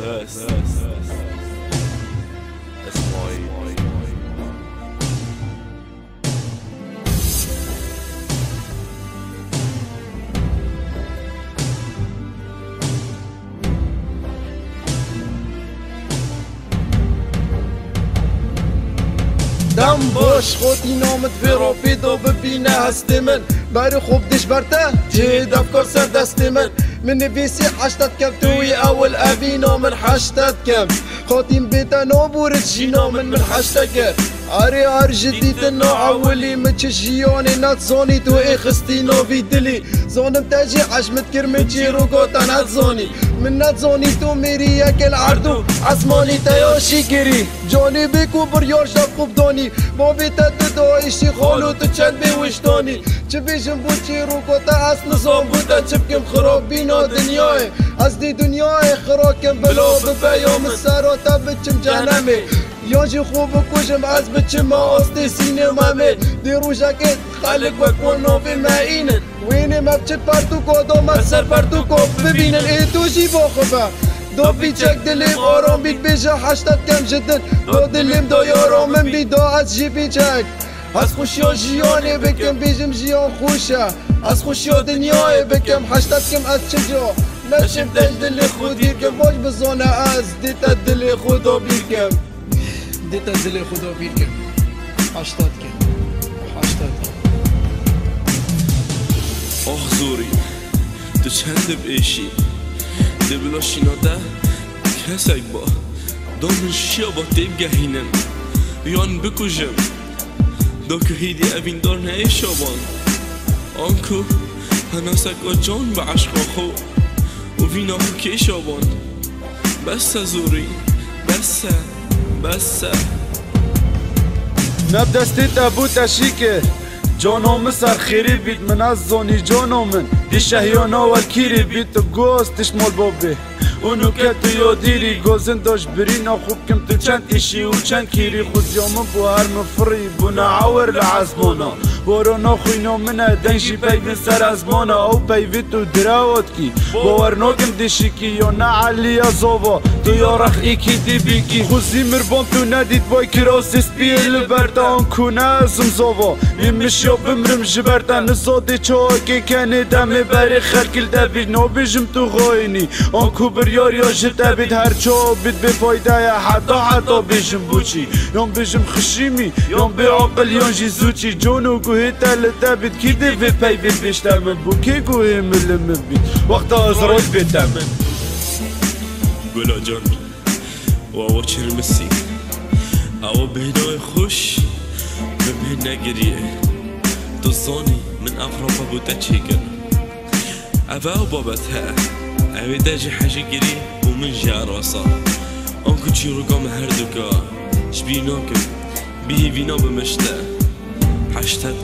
دم باش خودی نامت فرا پیدا ببینه هستی من بری خوب دش برته جهد افکار سر دستی من نویسی 80 کم توی اول اوینا من 80 کم خاطیم بیتا نابورد جینا من 80 کرد آری آر جدید ناعولی مچ جیانی نتزانی تو ای خستی ناوی دلی زانم تاجی عشمت کرمه چی رو گوتن نتزانی من نتزانی تو میری یکل عردو عثمانی تیاشی گری جانی بکو بریار شب خوب دانی با بیتا تو دایشی خالو تو چند بیوشتانی چه بیشم بود چی رو گوتا از نظام بودا چه بکم خراب بینا دنیای از دی دنیای خراکم بلا ببیام سراتا بچم جهنمی یاجی خوب کشم از بچم آستی سینه ممه دیرو جاکت خالق وکو نوی معینن وینه مبچت پرتو کدو مبسر پرتو کب ببینن ای توشی با خوبه دو بیچک دلیم آرام بید بیجا 80 کم جدن دو دلیم دا یارامم بید دا از جی بیچک از خوشیا جیانه بکم بیجم جیان خوشه از خوشیا دنیای بکم 80 کم از چجا نشم دل دل خودی کم باش بزانه از دیتا دل خدا بیرکم دیتا دل خدا بیرکم 80 کم 80 کم آه زوری تو چند بیشی دبلا شیناده کسک با دامن شیا با تیب گهینم یان بکجم دا که هیدی اوین دار نه شابان آنکو هناسک و جان به عشق خو و وینا که شابان بسه زوری بسه نب دستی تبو تشیکه جانو سر خیری بید من از زانی جانو من دی شهیانا و کیری بید تو گوستش مال بابه اونو که تو یادیری گوزن داشت برینا خوب کم تو چند ایشی و چند کیری خود یامن بو هر مفری بو نعور لعزمانا بارانا خوینا منه دنجی پیوین سر ازمانا او پیوی تو دراوات کی باور ناکم دیشی کی یا نه علی ازاوا تو یارخ ایکی دی بیکی خوزی مربان تو ندید بای کراسی سپیل بردان کنه ازم زاوا میمش یا بمرم جبرده نزاده چاکی کنه دمه بری خرکل دبیر نابیجم تو غاینی آنکو بریار یا جده بید هر چا بید به فایده حدا بیجم بوچی یان بیجم خشیمی یان به عقل یان جی زوچی جونو گوهی تلته بید کی دی وی پی بید بیشتر من بو کی گوهی ملم بید وقتا از راد بیتم من گلا جان و آوا چرمسی آوا بهدای خوش به نگریه تو زانی من افراپا بوده چیکن اوه بابت ها اوه داجی حاجه گری و من جا راسا آنکو چی رو گام هر دوکا شبینا کن بیهی وینا بمشته 80